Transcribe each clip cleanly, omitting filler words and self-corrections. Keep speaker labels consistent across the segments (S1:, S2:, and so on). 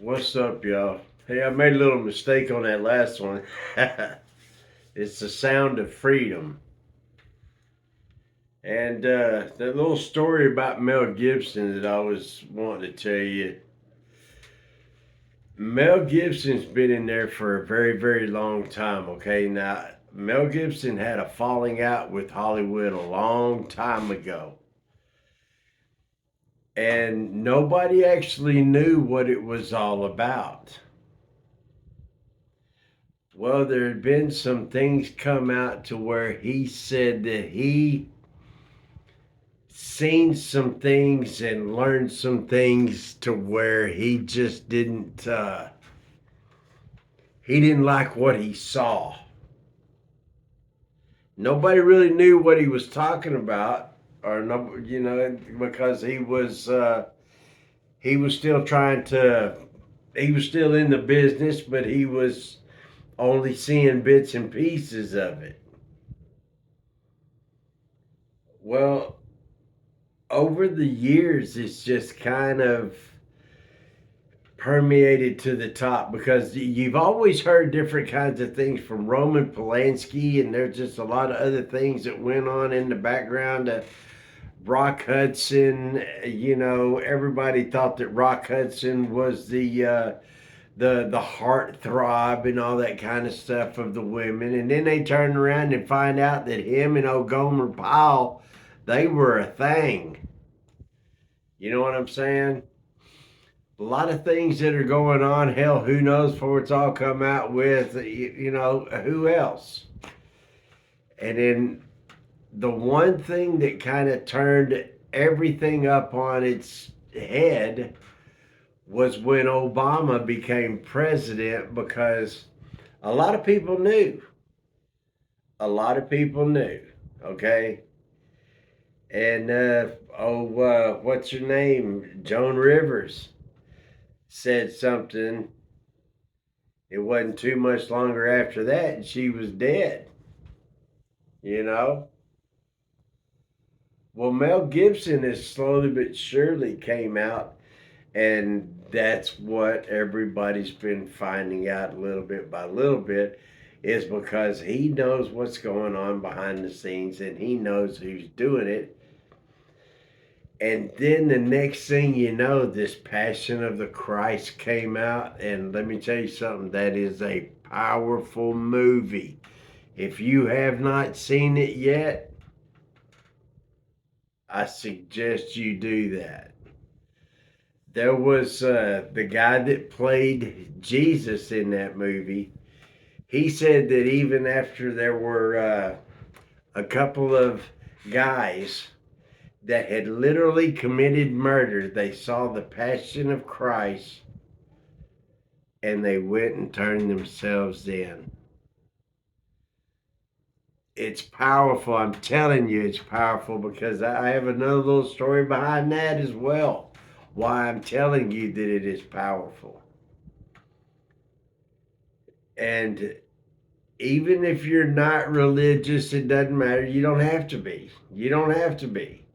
S1: What's up, y'all? Hey, I made a little mistake on that last one. It's the sound of freedom. And the little story about Mel Gibson that I was wanting to tell you. Mel Gibson's been in there for a very, very long time, okay? Now, Mel Gibson had a falling out with Hollywood a long time ago. And nobody actually knew what it was all about. Well, there had been some things come out to where he said that he seen some things and learned some things to where he didn't like what he saw. Nobody really knew what he was talking about, or no, because he was still trying to he was still in the business, but he was only seeing bits and pieces of it. Well, over the years, it's just kind of permeated to the top because you've always heard different kinds of things from Roman Polanski, and there's just a lot of other things that went on in the background. Rock Hudson, everybody thought that Rock Hudson was the heartthrob and all that kind of stuff of the women, and then they turn around and find out that him and old Gomer Pyle, they were a thing. You know what I'm saying? A lot of things that are going on. Hell, who knows before it's all come out with, who else? And then the one thing that kind of turned everything up on its head was when Obama became president because a lot of people knew. A lot of people knew. Okay. And, what's her name? Joan Rivers said something. It wasn't too much longer after that, and she was dead. You know? Well, Mel Gibson has slowly but surely came out, and that's what everybody's been finding out little bit by little bit is because he knows what's going on behind the scenes and he knows who's doing it. And then the next thing you know, this Passion of the Christ came out, and let me tell you something, that is a powerful movie. If you have not seen it yet, I suggest you do that. There was the guy that played Jesus in that movie. He said that even after there were a couple of guys that had literally committed murder, they saw the Passion of Christ and they went and turned themselves in. It's powerful. I'm telling you, it's powerful because I have another little story behind that as well. Why I'm telling you that it is powerful. And even if you're not religious, it doesn't matter. You don't have to be. You don't have to be.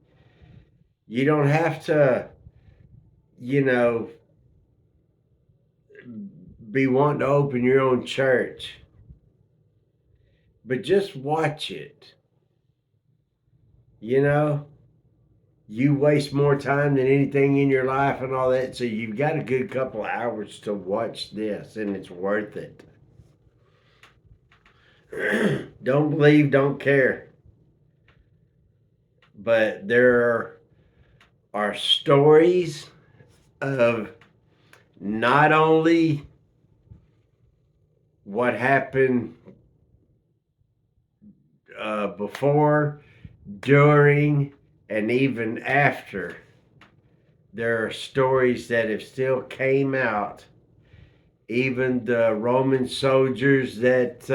S1: You don't have to, you know, be wanting to open your own church. But just watch it. You know, you waste more time than anything in your life and all that. So you've got a good couple of hours to watch this, and it's worth it. Don't believe, don't care. But there are stories of not only what happened before, during, and even after. There are stories that have still came out. Even the Roman soldiers that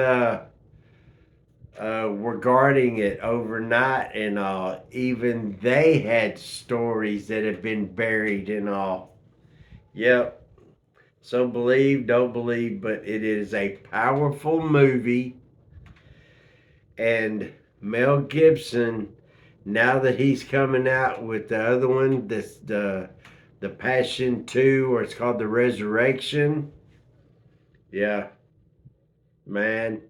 S1: were guarding it overnight and all, even they had stories that have been buried and all. Yep. So believe, don't believe, but it is a powerful movie. And Mel Gibson, now that he's coming out with the other one, this the the Passion 2, or it's called the Resurrection. Yeah, man.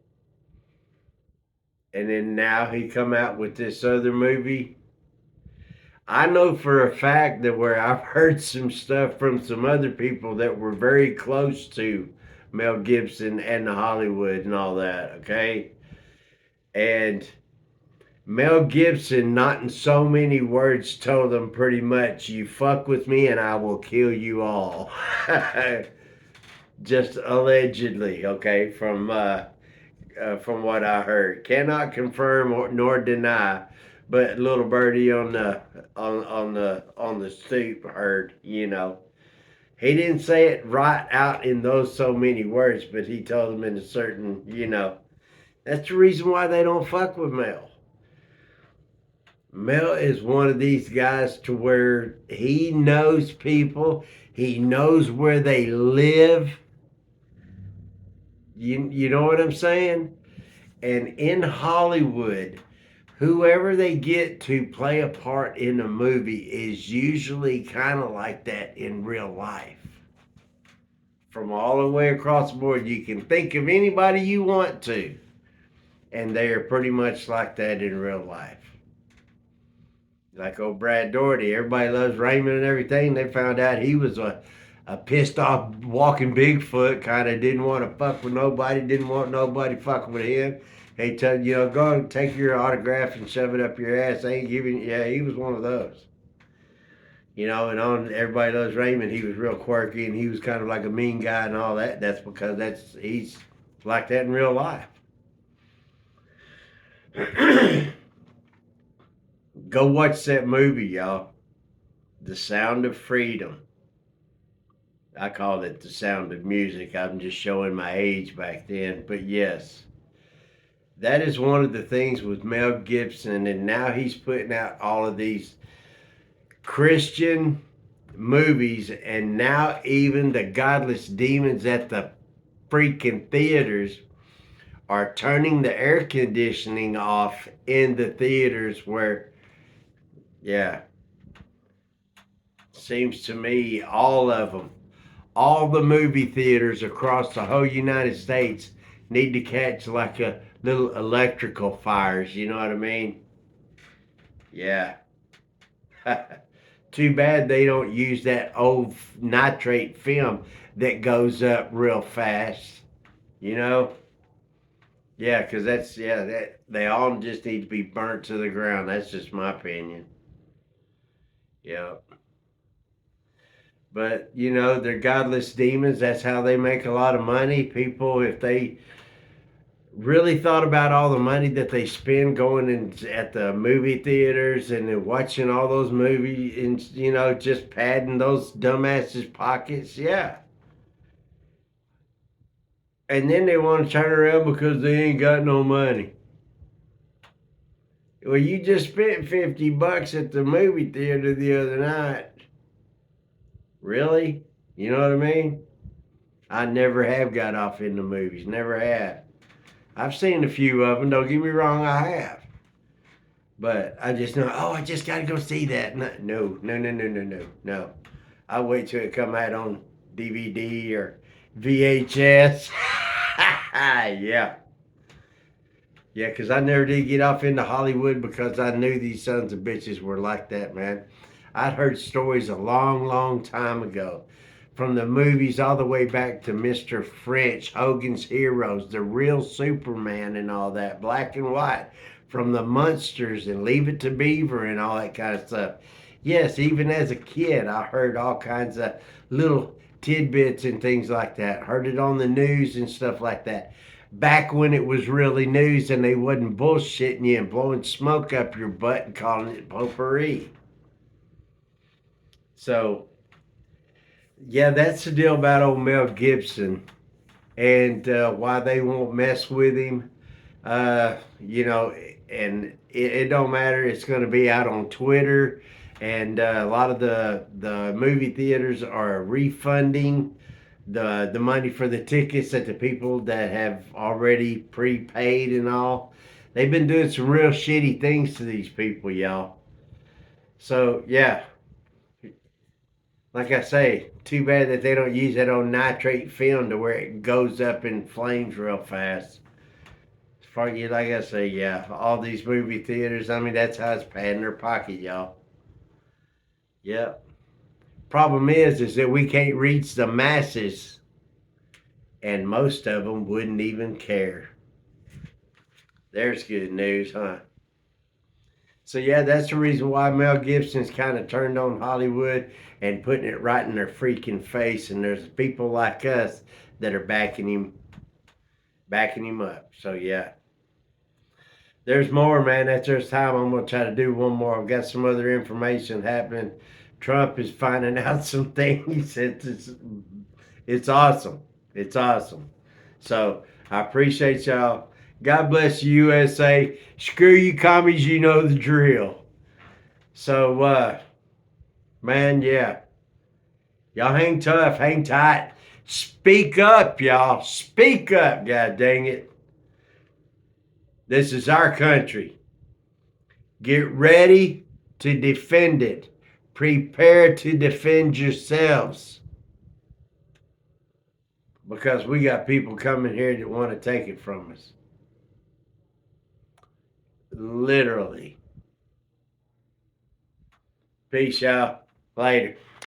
S1: And then now he come out with this other movie. I know for a fact that where I've heard some stuff from some other people that were very close to Mel Gibson and the Hollywood and all that, okay? And Mel Gibson, not in so many words, told them pretty much, "You fuck with me and I will kill you all." Just allegedly, okay, from what I heard. Cannot confirm nor deny, but little birdie on the stoop heard. He didn't say it right out in those so many words, but he told them in a certain. That's the reason why they don't fuck with Mel. Mel is one of these guys to where he knows people, he knows where they live. You know what I'm saying? And in Hollywood, whoever they get to play a part in a movie is usually kind of like that in real life. From all the way across the board, you can think of anybody you want to, and they are pretty much like that in real life. Like old Brad Doherty, everybody loves Raymond and everything. They found out he was a pissed off walking Bigfoot, kind of didn't want to fuck with nobody, didn't want nobody fucking with him. He told go and take your autograph and shove it up your ass. They ain't giving. Yeah, he was one of those. And on Everybody Loves Raymond, he was real quirky and he was kind of like a mean guy and all that. That's because he's like that in real life. Go watch that movie, y'all. The Sound of Freedom. I called it The Sound of Music. I'm just showing my age back then. But yes, that is one of the things with Mel Gibson. And now he's putting out all of these Christian movies. And now even the godless demons at the freaking theaters are turning the air conditioning off in the theaters where, yeah, seems to me all of them, all the movie theaters across the whole United States need to catch like a little electrical fires. You know what I mean? Yeah. Too bad they don't use that old nitrate film that goes up real fast. You know? Yeah, because that they all just need to be burnt to the ground. That's just my opinion. Yeah. But they're godless demons. That's how they make a lot of money. People, if they really thought about all the money that they spend going in at the movie theaters and then watching all those movies and just padding those dumbasses' pockets, yeah. And then they want to turn around because they ain't got no money. Well, you just spent $50 at the movie theater the other night. Really? You know what I mean? I never have got off in the movies. Never have. I've seen a few of them. Don't get me wrong, I have. But I just know, oh, I just got to go see that. No, no, no, no, no, no, no, no. I'll wait till it come out on DVD or VHS. Yeah. Yeah, because I never did get off into Hollywood because I knew these sons of bitches were like that, man. I'd heard stories a long, long time ago. From the movies all the way back to Mr. French, Hogan's Heroes, the real Superman and all that, black and white. From the Munsters and Leave It to Beaver and all that kind of stuff. Yes, even as a kid, I heard all kinds of little tidbits and things like that. Heard it on the news and stuff like that. Back when it was really news and they wasn't bullshitting you and blowing smoke up your butt and calling it potpourri. So, yeah, that's the deal about old Mel Gibson and why they won't mess with him. And it don't matter. It's going to be out on Twitter, and a lot of the movie theaters are refunding the money for the tickets that the people that have already prepaid and all. They've been doing some real shitty things to these people, y'all. So yeah, Like I say, too bad that they don't use that old nitrate film to where it goes up in flames real fast. For you, like I say, yeah, all these movie theaters. I mean, that's how it's padding their pocket, y'all. Yep. Problem is that we can't reach the masses, and most of them wouldn't even care. There's good news, huh? So yeah, that's the reason why Mel Gibson's kind of turned on Hollywood and putting it right in their freaking face. And there's people like us that are backing him up. So yeah, there's more, man. That's there's time. I'm gonna try to do one more. I've got some other information happening. Trump is finding out some things. It's awesome. It's awesome. So I appreciate y'all. God bless you, USA. Screw you, commies. You know the drill. So, man, yeah. Y'all hang tough, hang tight. Speak up, y'all. Speak up, god dang it. This is our country. Get ready to defend it. Prepare to defend yourselves. Because we got people coming here that want to take it from us. Literally. Peace out. Later.